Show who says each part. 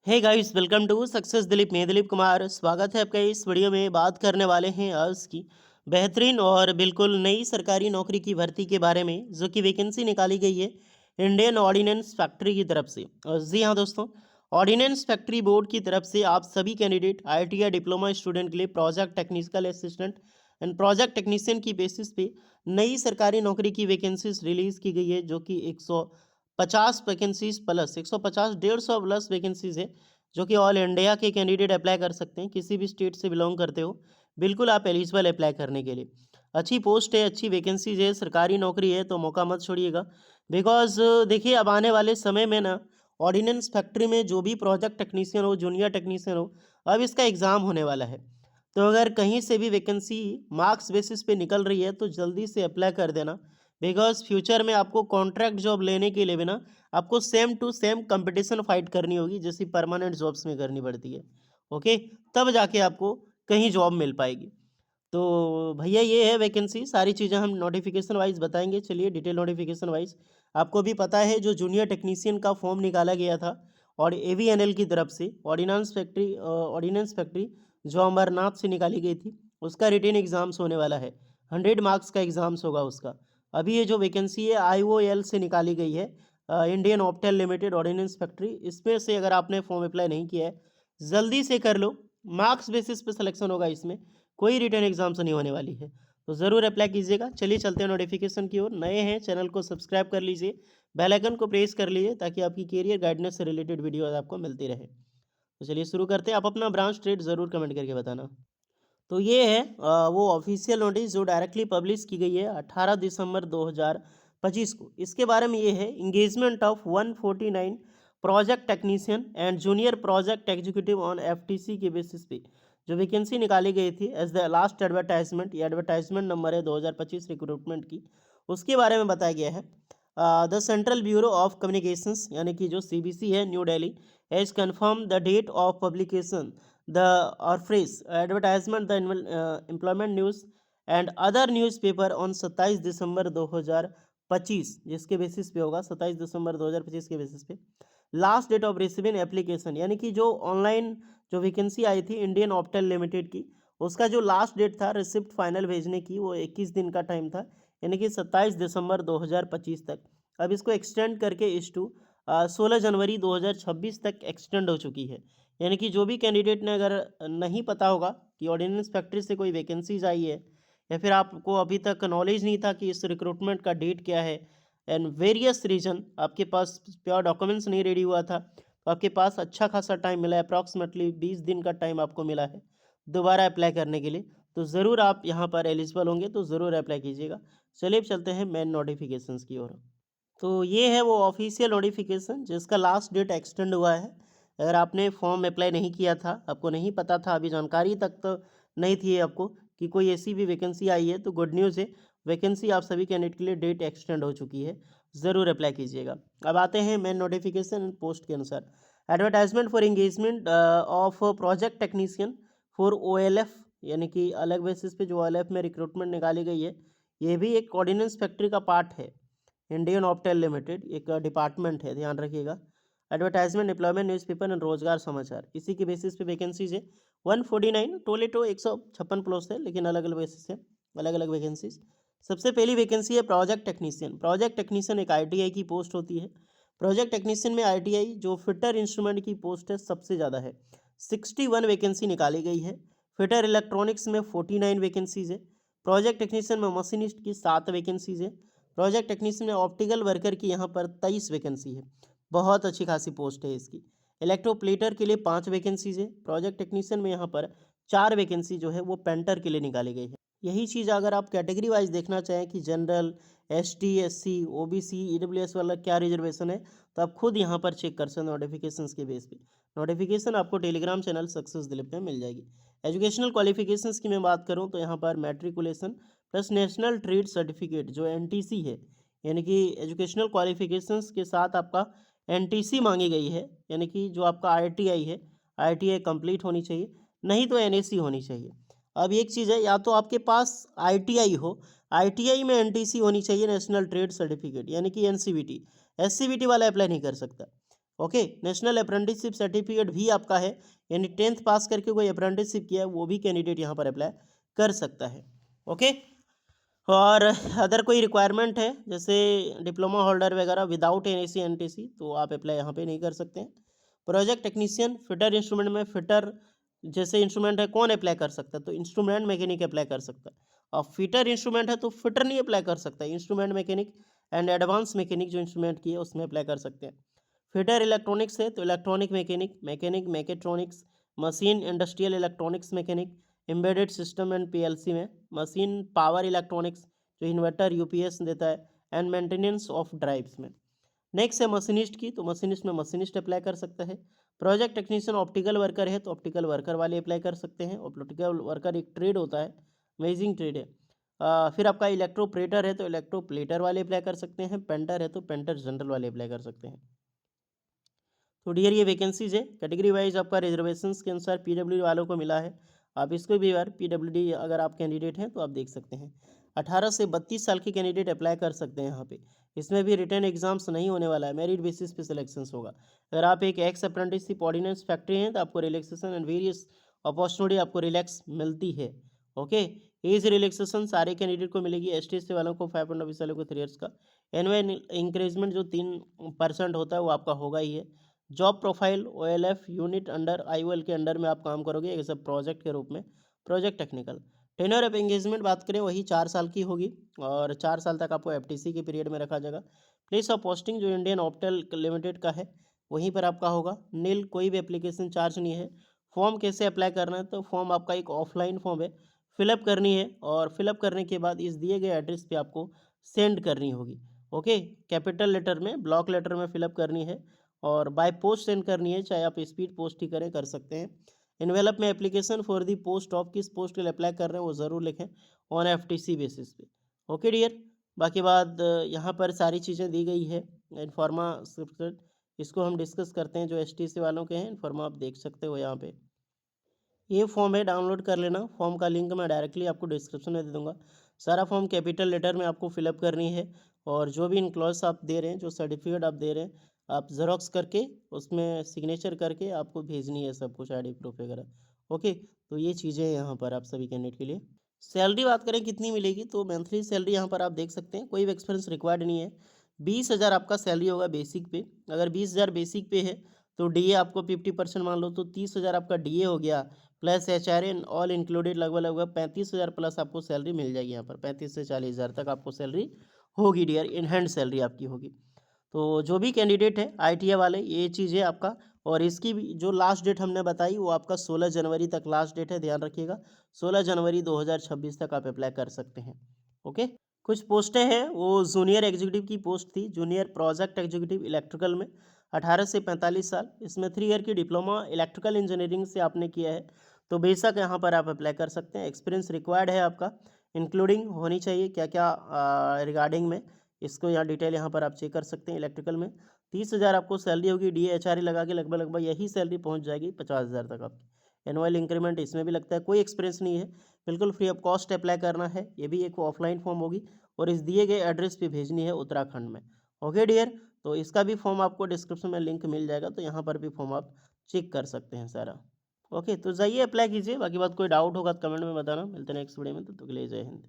Speaker 1: Hey guys, welcome to success Dilip. मैं दिलीप कुमार स्वागत है आपका। इस वीडियो में बात करने वाले हैं आज की बेहतरीन और बिल्कुल नई सरकारी नौकरी की भर्ती के बारे में, जो कि वैकेंसी निकाली गई है इंडियन ऑर्डिनेंस फैक्ट्री की तरफ से। और जी हाँ दोस्तों, ऑर्डिनेंस फैक्ट्री बोर्ड की तरफ से आप सभी कैंडिडेट ITI डिप्लोमा स्टूडेंट के लिए project technical assistant and project technician की बेसिस पे नई सरकारी नौकरी की वैकेंसीज रिलीज की गई है, जो कि 150 वैकेंसीज प्लस 150 150 प्लस वैकेंसीज है, जो कि ऑल इंडिया के कैंडिडेट अप्लाई कर सकते हैं। किसी भी स्टेट से बिलोंग करते हो, बिल्कुल आप एलिजिबल अप्लाई करने के लिए। अच्छी पोस्ट है, अच्छी वैकेंसीज है, सरकारी नौकरी है, तो मौका मत छोड़िएगा। बिकॉज देखिए, अब आने वाले समय में ना ऑर्डिनेंस फैक्ट्री में जो भी प्रोजेक्ट टेक्नीशियन हो, जूनियर टेक्नीशियन हो, अब इसका एग्ज़ाम होने वाला है। तो अगर कहीं से भी वैकेंसी मार्क्स बेसिस पे निकल रही है तो जल्दी से अप्लाई कर देना। बिकॉज फ्यूचर में आपको कॉन्ट्रैक्ट जॉब लेने के लिए भी ना आपको same to same competition fight करनी होगी, जैसी परमानेंट जॉब्स में करनी पड़ती है। ओके, तब जाके आपको कहीं जॉब मिल पाएगी। तो भैया ये है वैकेंसी, सारी चीज़ें हम नोटिफिकेशन वाइज बताएंगे। चलिए डिटेल नोटिफिकेशन वाइज। आपको भी पता है, जो जूनियर टेक्नीशियन का फॉर्म निकाला गया था और AVNL की तरफ से, ऑर्डिनेंस फैक्ट्री जो अमरनाथ से निकाली गई थी, उसका रिटेन एग्जाम्स होने वाला है। 100 मार्क्स का एग्जाम्स होगा उसका। अभी ये जो वैकेंसी है IOL से निकाली गई है, Indian Optel limited ordnance factory. इसमें से अगर आपने फॉर्म अप्लाई नहीं किया है, जल्दी से कर लो। मार्क्स बेसिस पे सिलेक्शन होगा, इसमें कोई रिटर्न एग्जाम्स नहीं होने वाली है। तो ज़रूर अप्लाई कीजिएगा। चलिए चलते हैं नोटिफिकेशन की ओर। नए हैं चैनल को सब्सक्राइब कर लीजिए, बेल आइकन को प्रेस कर लीजिए, ताकि आपकी कैरियर गाइडेंस से रिलेटेड वीडियो आपको मिलती रहे। तो चलिए शुरू करते हैं। आप अपना ब्रांच ट्रेड ज़रूर कमेंट करके बताना। तो ये है वो ऑफिशियल नोटिस जो डायरेक्टली पब्लिश की गई है 18 दिसंबर 2025 को। इसके बारे में ये है, engagement of 149 project technician and junior project executive on FTC के बेसिस पे जो वैकेंसी निकाली गई थी एज द लास्ट एडवर्टाइजमेंट। ये एडवर्टाइजमेंट नंबर है 2025 रिक्रूटमेंट की। उसके बारे में बताया गया है। The central bureau of communications यानी कि जो CBC है, new Delhi, has confirm the date of publication the or phrase advertisement the employment news and other newspaper on 27 दिसंबर 2025, जिसके बेसिस पे होगा 27 दिसंबर 2025 के बेसिस पे। Last date of receiving application यानी कि जो ऑनलाइन जो वैकेंसी आई थी इंडियन ऑप्टेल लिमिटेड की, उसका जो लास्ट डेट था रिसिप्ट फाइनल भेजने की, वो 21 दिन का टाइम था, यानी कि 27 दिसंबर 2025 तक। अब इसको एक्सटेंड करके इस टू 16 जनवरी 2026 तक एक्सटेंड हो चुकी है। यानी कि जो भी कैंडिडेट ने अगर नहीं पता होगा कि ऑर्डिनेंस फैक्ट्री से कोई वैकेंसीज आई है, या फिर आपको अभी तक नॉलेज नहीं था कि इस रिक्रूटमेंट का डेट क्या है, एंड वेरियस रीजन आपके पास प्योर डॉक्यूमेंट्स नहीं रेडी हुआ था, तो आपके पास अच्छा खासा टाइम मिला है, अप्रॉक्सीमेटली 20 दिन का टाइम आपको मिला है दोबारा अप्लाई करने के लिए। तो ज़रूर आप यहाँ पर एलिजिबल होंगे, तो ज़रूर अप्लाई कीजिएगा। चलिए अब चलते हैं मेन नोटिफिकेशंस की ओर। तो ये है वो ऑफिशियल नोटिफिकेशन जिसका लास्ट डेट एक्सटेंड हुआ है। अगर आपने फॉर्म अप्लाई नहीं किया था, आपको नहीं पता था, अभी जानकारी तक तो नहीं थी आपको कि कोई ऐसी भी वैकेंसी आई है, तो गुड न्यूज़ है, वैकेंसी आप सभी कैंडिडेट के लिए डेट एक्सटेंड हो चुकी है। ज़रूर अप्लाई कीजिएगा। अब आते हैं मेन नोटिफिकेशन एंड पोस्ट के अनुसार। Advertisement for engagement of project technician for OLF, यानी कि अलग बेसिस पे जो OLF में रिक्रूटमेंट निकाली गई है, ये भी एक ऑर्डिनेंस फैक्ट्री का पार्ट है। इंडियन ऑप्टेल लिमिटेड एक डिपार्टमेंट है, ध्यान रखिएगा। एडवर्टाइजमेंट, एम्प्लॉयमेंट, न्यूज़पेपर एंड रोजगार समाचार, इसी के बेसिस पे वैकेंसीज है। 149 टोटल 156 पोस्ट है, लेकिन अलग अलग बेसिस है, अलग अलग वैकेंसीज। सबसे पहली वैकेंसी है प्रोजेक्ट टेक्नीशियन। प्रोजेक्ट टेक्नीशियन एक ITI की पोस्ट होती है। प्रोजेक्ट टेक्नीशियन में ITI जो फिटर इंस्ट्रूमेंट की पोस्ट है सबसे ज़्यादा है, 61 वैकेंसी निकाली गई है। फिटर इलेक्ट्रॉनिक्स में 49 वैकेंसीज है। प्रोजेक्ट टेक्नीशियन में मशीनिस्ट की 7 वैकेंसीज है। प्रोजेक्ट टेक्नीशियन में ऑप्टिकल वर्कर की यहाँ पर 23 वैकेंसी है, बहुत अच्छी खासी पोस्ट है इसकी। इलेक्ट्रोप्लेटर के लिए 5 वैकेंसीज है। प्रोजेक्ट टेक्नीशियन में यहाँ पर 4 वैकेंसी जो है वो पेंटर के लिए निकाली गई है। यही चीज़ अगर आप कैटेगरी वाइज देखना चाहें कि general, ST, SC, OBC, EWS वाला क्या रिजर्वेशन है, तो आप खुद यहाँ पर चेक कर सकते हैं नोटिफिकेशंस के बेस पे। नोटिफिकेशन आपको टेलीग्राम चैनल सक्सेस दिलीप में मिल जाएगी। एजुकेशनल क्वालिफिकेशंस की मैं बात करूँ तो यहाँ पर matriculation plus national trade certificate जो NTC है, यानी कि एजुकेशनल क्वालिफिकेशंस के साथ आपका NTC मांगी गई है, यानी कि जो आपका ITI है, ITI कंप्लीट होनी चाहिए, नहीं तो NAC होनी चाहिए। अब एक चीज़ है, या तो आपके पास ITI हो, ITI में NTC होनी चाहिए, नेशनल ट्रेड सर्टिफिकेट, यानी कि NCVT। SCVT वाला अप्लाई नहीं कर सकता। ओके, नेशनल अप्रेंटिसशिप सर्टिफिकेट भी आपका है, यानी 10th पास करके कोई अप्रेंटिसशिप किया है वो भी कैंडिडेट यहाँ पर अप्लाई कर सकता है। ओके, और अदर कोई रिक्वायरमेंट है जैसे डिप्लोमा होल्डर वगैरह विदाउट एनएसी एनटीसी तो आप अप्लाई यहाँ पे नहीं कर सकते हैं। प्रोजेक्ट टेक्नीशियन फिटर इंस्ट्रूमेंट में फिटर जैसे इंस्ट्रूमेंट है कौन अप्लाई कर सकता है, तो इंस्ट्रूमेंट मैकेनिक अप्लाई कर सकता है। और फिटर इंस्ट्रूमेंट है तो फिटर नहीं अप्लाई कर सकता है, instrument mechanic and advance mechanic जो इंस्ट्रूमेंट की है उसमें अप्लाई कर सकते हैं। फिटर इलेक्ट्रॉनिक्स है तो electronic mechanic, mechanic mechatronics, machine industrial electronics mechanic, embedded system and PLC में, मशीन पावर इलेक्ट्रॉनिक्स जो इन्वर्टर यूपीएस देता है, एंड मेंटेनेंस ऑफ ड्राइव्स में। नेक्स्ट है मशीनिस्ट की, तो मशीनिस्ट में मशीनिस्ट अप्लाई कर सकता है। प्रोजेक्ट टेक्नीशियन ऑप्टिकल वर्कर है तो ऑप्टिकल वर्कर वाले अप्लाई कर सकते हैं। ऑप्टिकल वर्कर एक ट्रेड होता है, अमेजिंग ट्रेड है। फिर आपका इलेक्ट्रोप्रेटर है तो इलेक्ट्रोप्लेटर वाले अप्लाई कर सकते हैं। पेंटर है तो पेंटर जनरल वाले अप्लाई कर सकते हैं। तो डियर ये वैकेंसीज है, कैटेगरी वाइज आपका रिजर्वेशंस के अनुसार पीडब्ल्यू वालों को मिला है। आप इसको भी यार पीडब्ल्यूडी अगर आप कैंडिडेट हैं तो आप देख सकते हैं। 18 से 32 साल के कैंडिडेट अप्लाई कर सकते हैं यहाँ पे। इसमें भी रिटर्न एग्जाम्स नहीं होने वाला है, मेरिट बेसिस पे सिलेक्शंस होगा। अगर आप एक एक्स अप्रेंटिसशिप ऑर्डिनेंस फैक्ट्री हैं तो आपको रिलैक्सेशन एंड वेरियस अपॉर्चुनिटी आपको रिलैक्स मिलती है। ओके, एज रिलैक्सेशन सारे कैंडिडेट को मिलेगी। एस वालों को 5 ऑफिस वालों को 3 ईयर्स का। एनुअल इंक्रीजमेंट जो 3% होता है वो आपका होगा ही है। Job profile OLF unit under IOL के अंडर में आप काम करोगे एज अ प्रोजेक्ट के रूप में, project technical. Tenure of engagement बात करें वही 4 साल की होगी और 4 साल तक आपको एफटीसी के पीरियड में रखा जाएगा। प्लेस ऑफ पोस्टिंग जो इंडियन ऑप्टल लिमिटेड का है वहीं पर आपका होगा। नील कोई भी एप्लीकेशन चार्ज नहीं है। फॉर्म कैसे अप्लाई करना है, तो फॉर्म आपका एक ऑफलाइन फॉर्म है, फिलअप करनी है और फिलअप करने के बाद इस दिए गए एड्रेस पे आपको सेंड करनी होगी। ओके, कैपिटल लेटर में ब्लॉक लेटर में फिलअप करनी है और बाय पोस्ट सेंड करनी है, चाहे आप स्पीड पोस्ट ही करें कर सकते हैं। इन्वेलप में application for the post of किस पोस्ट के लिए अप्लाई कर रहे हैं वो ज़रूर लिखें ऑन एफटीसी बेसिस पे। ओके डियर, बाकी बात यहाँ पर सारी चीज़ें दी गई है। इन्फॉर्मा स्क्रिप्टेड इसको हम डिस्कस करते हैं जो एसटीसी वालों के हैं। इन्फॉर्मा आप देख सकते हो यहाँ पे, ये फॉर्म है, डाउनलोड कर लेना। फॉर्म का लिंक मैं डायरेक्टली आपको डिस्क्रिप्शन में दे दूंगा। सारा फॉर्म कैपिटल लेटर में आपको फिलअप करनी है और जो भी इनक्लॉज आप दे रहे हैं, जो सर्टिफिकेट आप दे रहे हैं, आप ज़ेरॉक्स करके उसमें सिग्नेचर करके आपको भेजनी है सब कुछ, आईडी प्रूफ वगैरह। ओके, तो ये चीज़ें हैं यहाँ पर आप सभी कैंडिडेट के लिए। सैलरी बात करें कितनी मिलेगी, तो मंथली सैलरी यहाँ पर आप देख सकते हैं, कोई भी एक्सपीरियंस रिक्वायर्ड नहीं है। 20,000 आपका सैलरी होगा बेसिक पे। अगर 20,000 बेसिक पे है तो डीए आपको 50% मान लो तो 30,000 आपका डीए हो गया, प्लस एचआरए ऑल इंक्लूडेड लगभग लगभग 35,000 प्लस आपको सैलरी मिल जाएगी। यहाँ पर 35 से 40,000 तक आपको सैलरी होगी डियर, इन हैंड सैलरी आपकी होगी। तो जो भी कैंडिडेट है आईटीआई वाले, ये चीज़ है आपका। और इसकी भी जो लास्ट डेट हमने बताई वो आपका 16 जनवरी तक लास्ट डेट है, ध्यान रखिएगा। 16 जनवरी 2026 तक आप अप्लाई कर सकते हैं। ओके, कुछ पोस्टें हैं, वो जूनियर एग्जीक्यूटिव की पोस्ट थी, जूनियर प्रोजेक्ट एग्जीक्यूटिव इलेक्ट्रिकल में, 18 से 45 साल। इसमें 3 ईयर की डिप्लोमा इलेक्ट्रिकल इंजीनियरिंग से आपने किया है तो बेशक यहाँ पर आप अप्लाई कर सकते हैं। एक्सपीरियंस रिक्वायर्ड है आपका, इंक्लूडिंग होनी चाहिए क्या क्या रिगार्डिंग में, इसको यहाँ डिटेल यहाँ पर आप चेक कर सकते हैं। इलेक्ट्रिकल में 30,000 आपको सैलरी होगी, डीए एचआरए लगा के लगभग लगभग यही सैलरी पहुँच जाएगी 50,000 तक आपकी। एनुअल इंक्रीमेंट इसमें भी लगता है, कोई एक्सपीरियंस नहीं है, बिल्कुल फ्री ऑफ कॉस्ट अप्लाई करना है। ये भी एक ऑफलाइन फॉर्म होगी और इस दिए गए एड्रेस पे भेजनी है उत्तराखंड में। ओके डियर, तो इसका भी फॉर्म आपको डिस्क्रिप्शन में लिंक मिल जाएगा, तो यहाँ पर भी फॉर्म आप चेक कर सकते हैं सारा। ओके, तो जाइए अप्लाई कीजिए। बाकी बात कोई डाउट होगा तो कमेंट में बताना। मिलते हैं नेक्स्ट वीडियो में, तब तक के लिए जय हिंद।